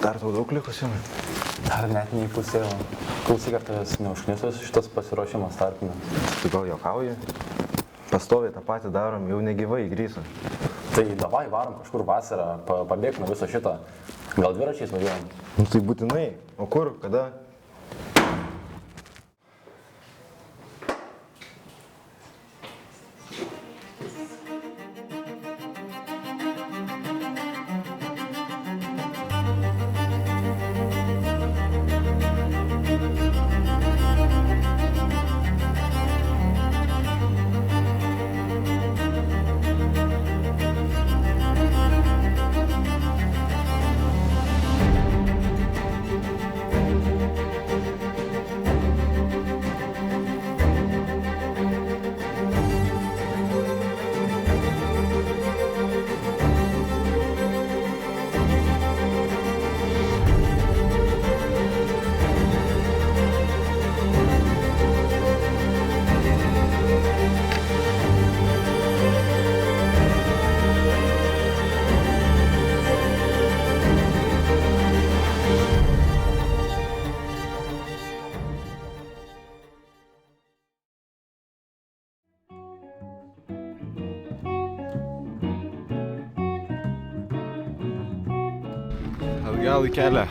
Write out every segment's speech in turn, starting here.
Dar tau daug likusių? Dar net neįpusėjau. Klausyk, ar tavęs neužknisos šitas pasiruošimas tarpinio. Tu gal juokauji? Pastoviai tą patį darom, jau negyvai grįžom. Tai davai varom kažkur vasarą, pabėg nuo viso šito. Gal dviračiais važiuojam? Nu tai būtinai. O kur? Kada? Atgal į kelią.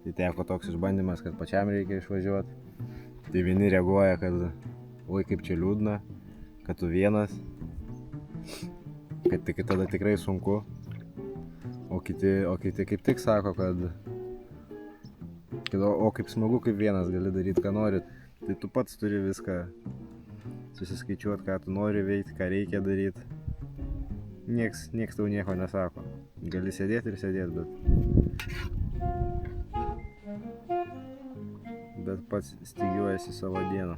Tai teko toks išbandymas, kad pačiam reikia išvažiuoti. Tai vieni reaguoja, kad oi kaip čia liūdna, kad tu vienas, kad tada tikrai sunku. O kiti kaip tik sako, kad o kaip smagu, kaip vienas gali daryti, ką nori. Tai tu pats turi viską susiskaičiuoti, ką tu nori veikti, ką reikia daryti. Nieks tau nieko nesako. Gali sėdėti ir sėdėti, bet pats stygiuojasi savo dieną.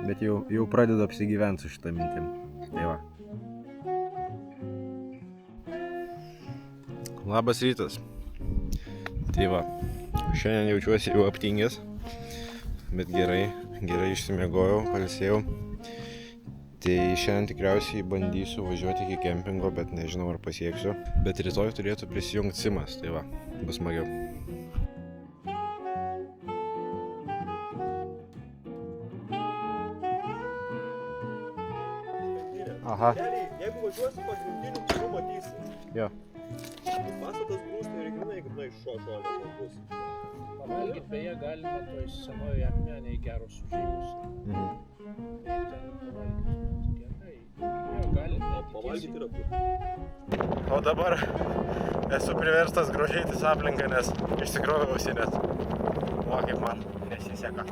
Bet jau pradedu apsigyventi su šitą mintim. Tai va. Labas rytas. Tai va, šiandien jaučiuosi jau aptingęs, bet gerai išsimiegojau, pailsėjau. Tai šiandien tikriausiai bandysiu važiuoti iki kempingo, bet nežinau ar pasieksiu. Bet rytoj turėtų prisijungti Simas, tai va, bus smagiau. Aha. Jeigu važiuosi pagrindiniu keliu, matysi. Jo. Pastatas grūsta ir grinai šuolė bus. Pavalgyti beje galima toj senoje akmenėje geros užėjimus. Tai ten pavalgyti gerai. Jo, galite. Pavalgyti yra kur. O dabar esu priverstas grožėtis aplinką, nes išsikroviau ausinės. O kaip man nesiseka.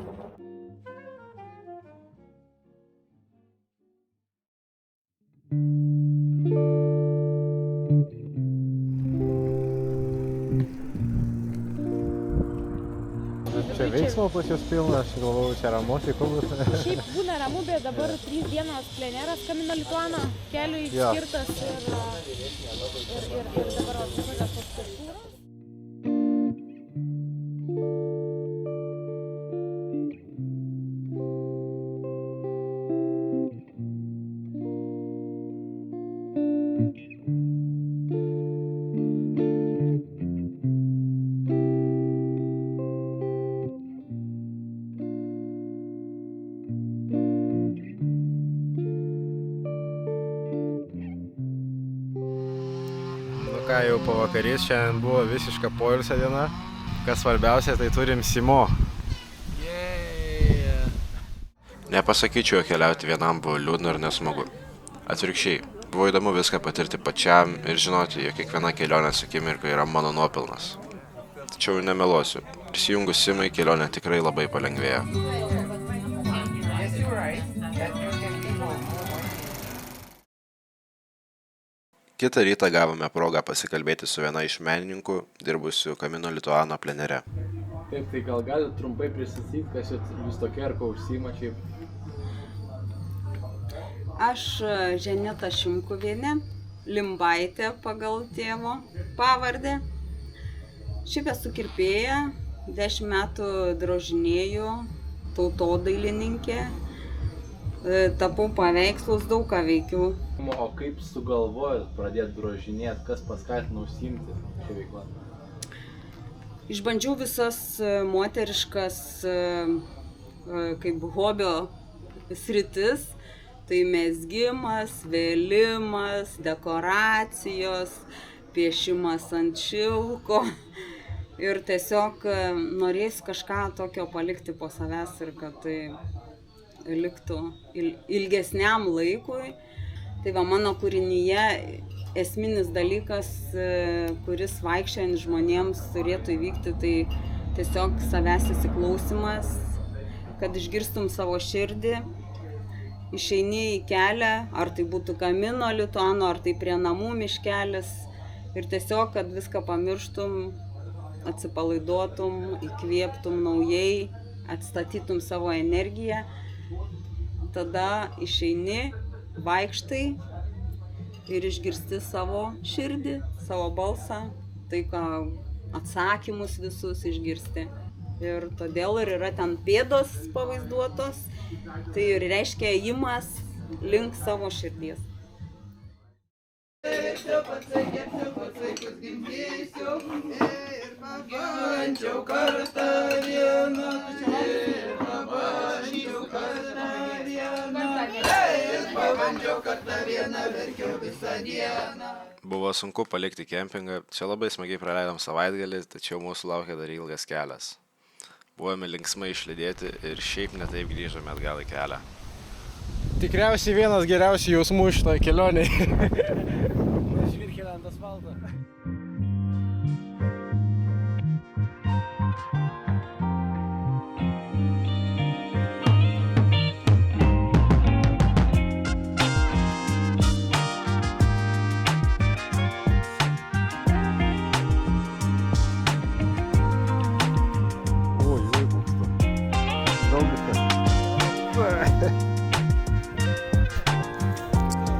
Čia veiksmo pas jūs pilna, aš galvojau, čia ramu, tai kur bus? Šiaip būna ramu, bet dabar 3 dienos pleneras Kamino Lituano keliui skirtas ir dabar visokios tos kultūros. Ką jau pavakarys, šiandien buvo visiška poilsio diena. Kas svarbiausia, tai turim Simo. Nepasakyčiau, jog keliauti vienam buvo liūdna ir nesmagu. Atvirkščiai, buvo įdomu viską patirti pačiam ir žinoti, jog kiekviena kelionės akimirka yra mano nuopelnas. Tačiau nemeluosiu, prisijungus Simai kelionė tikrai labai palengvėjo. Kitą rytą gavome progą pasikalbėti su viena iš menininkų, dirbusių Camino Lituano plenere. Taip, tai gal galite trumpai pristatyti, kas jūs tokia ar ko užsiima šiaip? Aš Ženeta Šimkuvienė, Limbaitė pagal tėvo pavardę. Šiaip esu kirpėja, 10 metų drožinėju, tautodailininkė, tapau paveikslus, daug ką veikiu. O kaip sugalvojot pradėti drožinėti, kas paskatino užsiimti šią veiklą? Išbandžiau visas moteriškas kaip hobio sritis, tai mezgimas, vėlimas, dekoracijos, piešimas ant šilko. Ir tiesiog norės kažką tokio palikti po savęs ir kad tai liktų ilgesniam laikui. Tai va mano kūrinyje esminis dalykas, kuris vaikščiojant žmonėms turėtų įvykti, tai tiesiog savęs įsiklausimas, kad išgirstum savo širdį, išeini į kelią, ar tai būtų Camino Lituano, ar tai prie namų miškelis, ir tiesiog, kad viską pamirštum, atsipalaiduotum, įkvėptum naujai, atstatytum savo energiją, tada išeini, vaikštai ir išgirsti savo širdį, savo balsą, tai ką atsakymus visus išgirsti. Ir todėl ir yra ten pėdos pavaizduotos, tai ir reiškia ėjimas link savo širdies. Buvo sunku palikti kempingą, čia labai smagiai praleidom savaitgalį, tačiau mūsų laukia dar ilgas kelias. Buvome linksmai išlydėti ir šiaip netaip grįžome atgal į kelią. Tikriausiai vienas geriausių jausmų šitoje kelionėje. Žvirkėlė ant asfalto.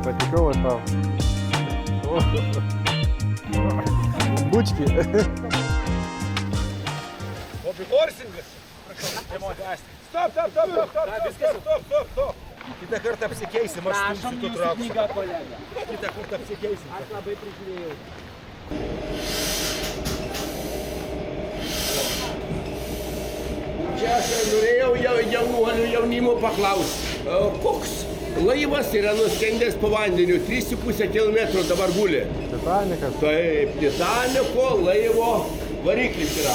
Patikau aš tau. Bučki. Hobi horsingas. Stop. Kitą kartą apsikeisim, aš stumsiu tu trauksiu. Kitą kartą apsikeisim. Aš labai prižiūrėjau. Čia aš norėjau jaunuolių jaunimo paklausti, koks laivas yra nuskendęs po vandeniu, 3,5 km dabar guli. Titanikas. Taip, Titaniko laivo variklis yra,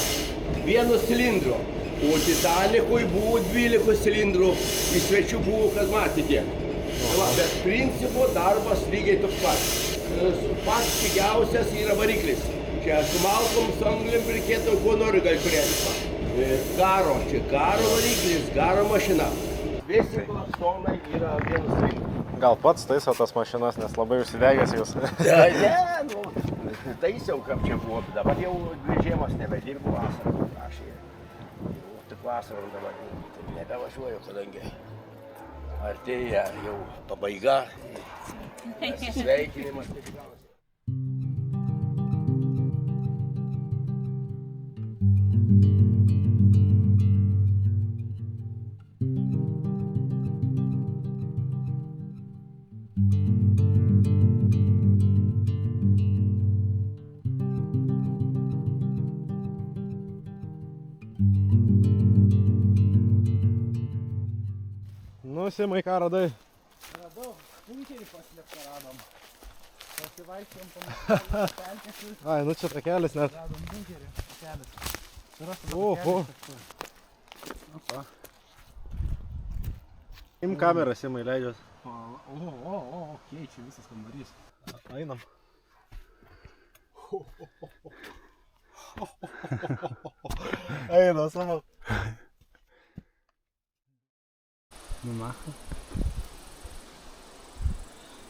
1 cilindro, o Titanikui buvo 12 cilindrų, iš svečių buvo, kad matėte. Bet principo darbas lygiai toks pats. Pats pigiausias yra variklis. Čia su malkom, su anglim reikėtų, ko nori gali turėti. Garo, čia garo variklis, garo mašina. Visi klaksonai yra 1 cilindras. Gal pats taiso tas mašinas, nes labai užsidegęs jūs. Ne, taisiau, kaip čia buvo. Dabar jau žiemos nebedirbu vasarą. Aš tik vasarą dabar nebevažiuoju, kadangi artėja jau pabaiga. Sveikinimas. Nu, Simai, ką radai? Radau, bunkerį paslėptą radom. Pasivaikščiom pamačiom pelkės. Ai, nu čia takelis net. Radom bunkerį, takelis. Oho. Opa. Im kamerą, Simai, leidžias. Keičia visas kambarys. Einam. Eina savo. Numacha.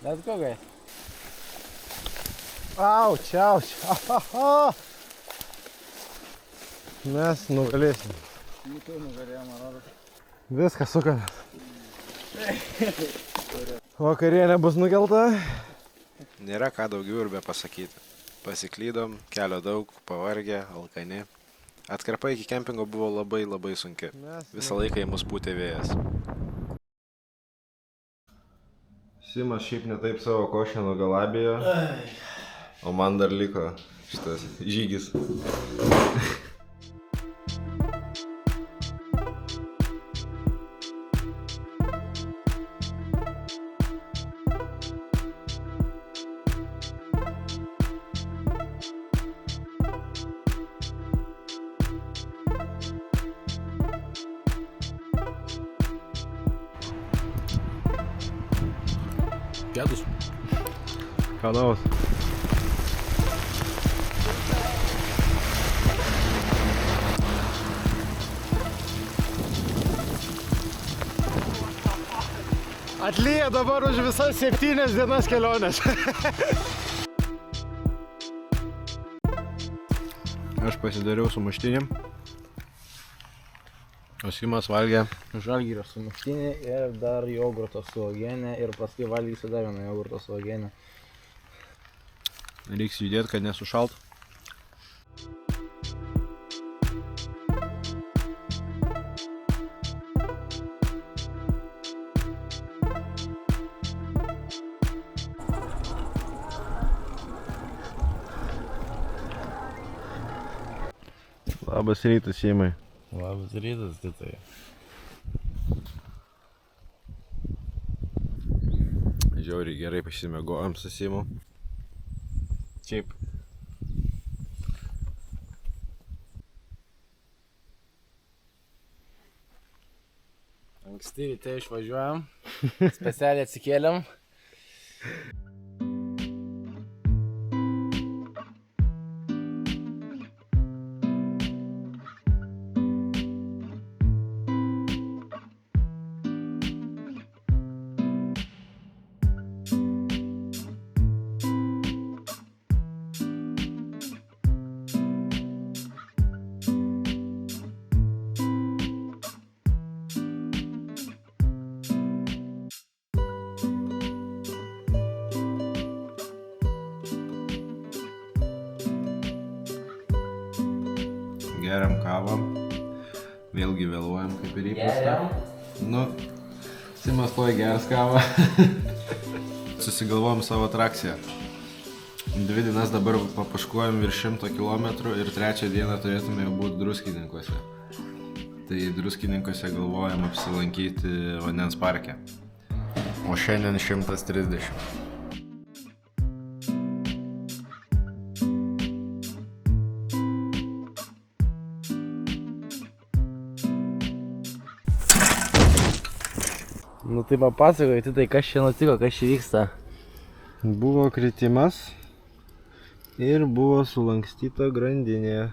Let's go, guys. Auč, auč. Mes nugalėsim. Tu nugalėjom, man rodos. Viską sukamės. Vakarienė bus nukelta. Nėra ką daugiau ir be pasakyti. Pasiklydom, kelio daug, pavargę, alkani. Atkarpa iki kempingo buvo labai labai sunki. Visą laiką į mus pūtė vėjas. Simas šiaip netaip savo košę nugalabėjo, o man dar liko šitas žygis. Pėdus. Kanaus. Atlyja dabar už visas 7 dienas kelionės. Aš pasidariau sumuštinį, o Simas valgė Žalgirio sumuštinį ir dar jogurto su uogiene ir paskui valgysiu dar vieną jogurto su uogiene. Reiks judėti, kad nesušalt. Labas rytas, Simai. Labas rytas, Titai. Žiauriai gerai pasimegojom su Simu. Šiaip. Anksti ryte išvažiuojam, specialiai atsikėlėm. Geriam kavą. Vėlgi vėluojam, kaip ir įprasta. Nu, Simas tuoj geras kavą. Susigalvojom savo atrakciją. 2 dienas dabar papaškuojam virš 100 km ir 3 dieną turėtume jau būti Druskininkuose. Tai Druskininkuose galvojam apsilankyti vandens parke. O šiandien 130. Nu tai papasakoj, Titai, kas čia nutiko, kas čia vyksta? Buvo kritimas ir buvo sulankstyta grandinė.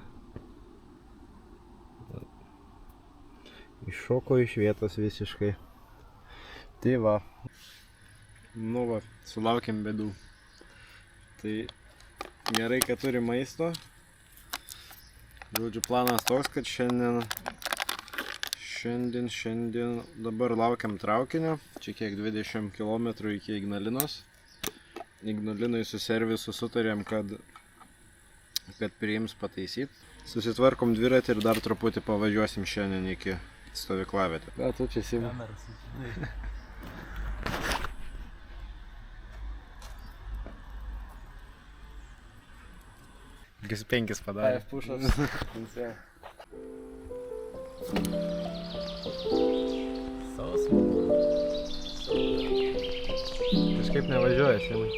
Iššoko iš vietos visiškai. Tai va. Nu va, sulaukėm bėdų. Tai gerai, kad turi maisto. Žodžiu, planas toks, kad šiandien dabar laukiam traukinio. Čia kiek 20 km iki Ignalinos. Ignalinai su servisu sutarėm, kad priims pataisyt. Susitvarkom dviratį ir dar truputį pavažiuosim šiandien iki stovyklavietę. Ką tu čia Simai? Kokius 5 padarė. Pušas. Kažkaip nevažiuoja, Simai.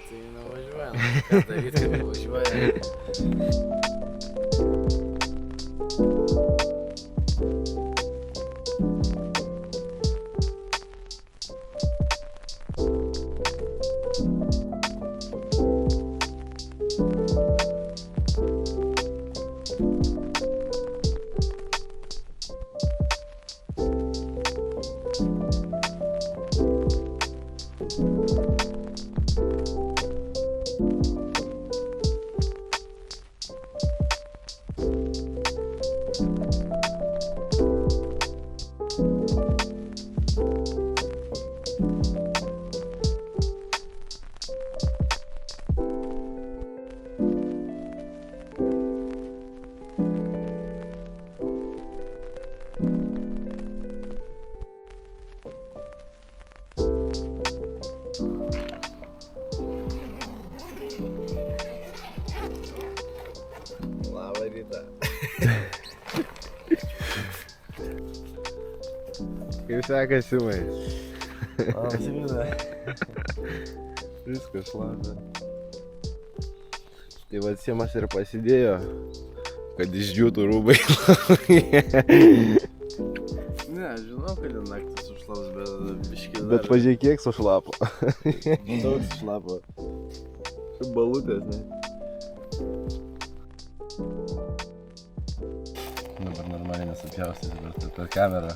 Tai nevažiuojam. Ką daryt, kad nevažiuoja? Labą rytą. Kaip sekasi, Simai? Viskas šlapia. Tai va Simas ir pasidėjo, kad išdžiūtų rūbai. Ne, žinau, kad naktį sušlaps, bet biškį dar... Bet pažiūrėk, kiek sušlapo. Daug sušlapo. Balutės, ne? Dabar normaliai nesapjaustys, bet per kamerą.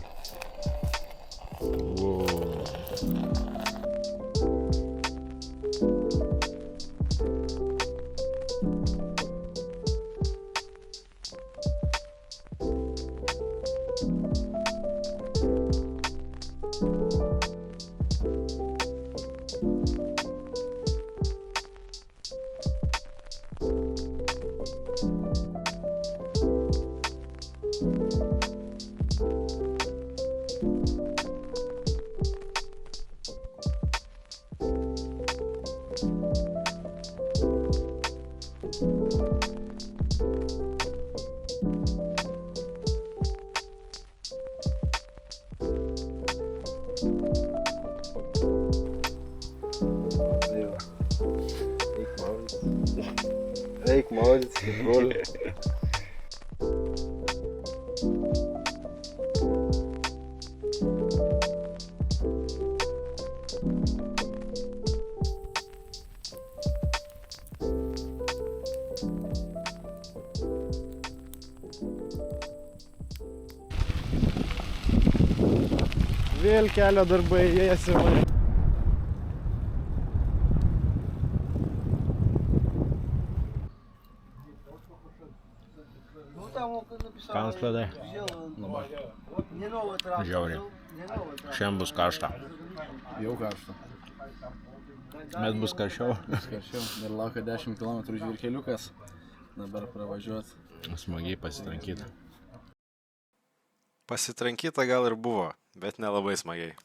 Eik maudytis, broli. Vėl kelio darbai Simai. Skanus ledai. Žiauriai. Šiandien bus karšta. Jau karšta. Bet bus karščiau. Karščiau. Dar laukia 10 km žvyrkeliukas. Dabar pravažiuot. Smagiai pasitrankyti. Pasitrankyta gal ir buvo, bet nelabai smagiai.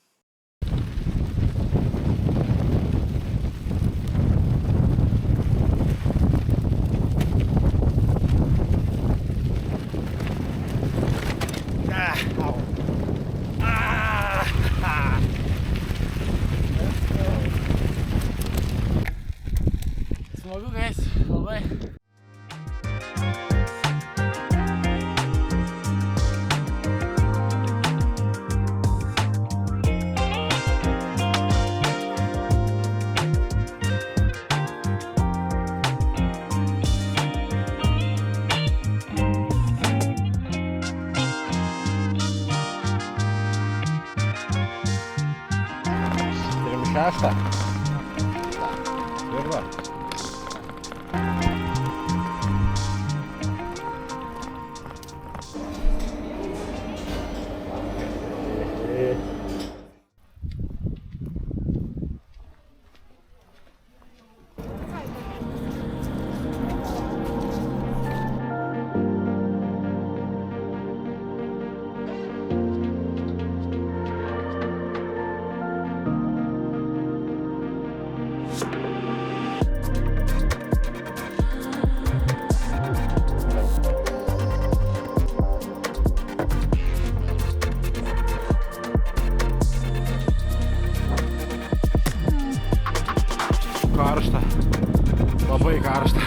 Smagu, guys, labai. Šeštą. Ir va. Karšta. Labai karšta.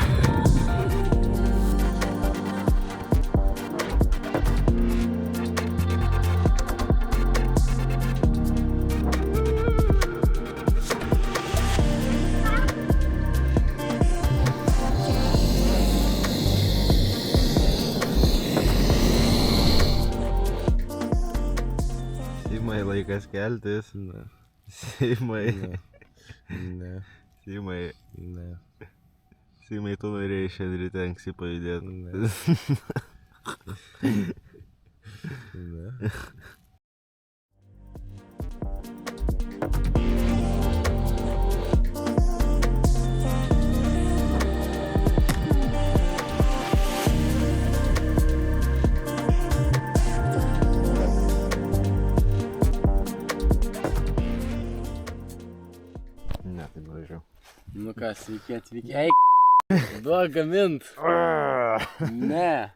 Simai, laikas keltis. Simai. Ne. Simai, Ne. Simai, tu norėjai šiandien ryte anksti pajudėti. Ne. Ne, taip gražiau. Nu ką, sveiki atvykę. Eik, duok gamint. Ne.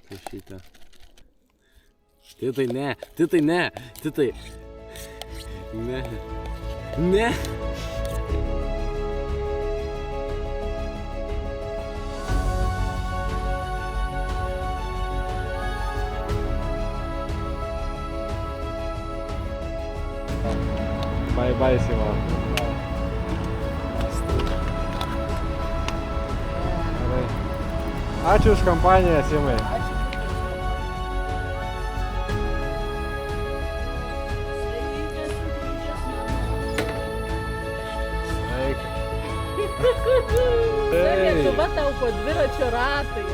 Tai šitą. Titai ne, titai ne, titai. Ne. Ne. Bye bye, Sima. Gerai. Ačiū už kompaniją, Simai. Sveiki. Lietuva tau po dviračio ratai.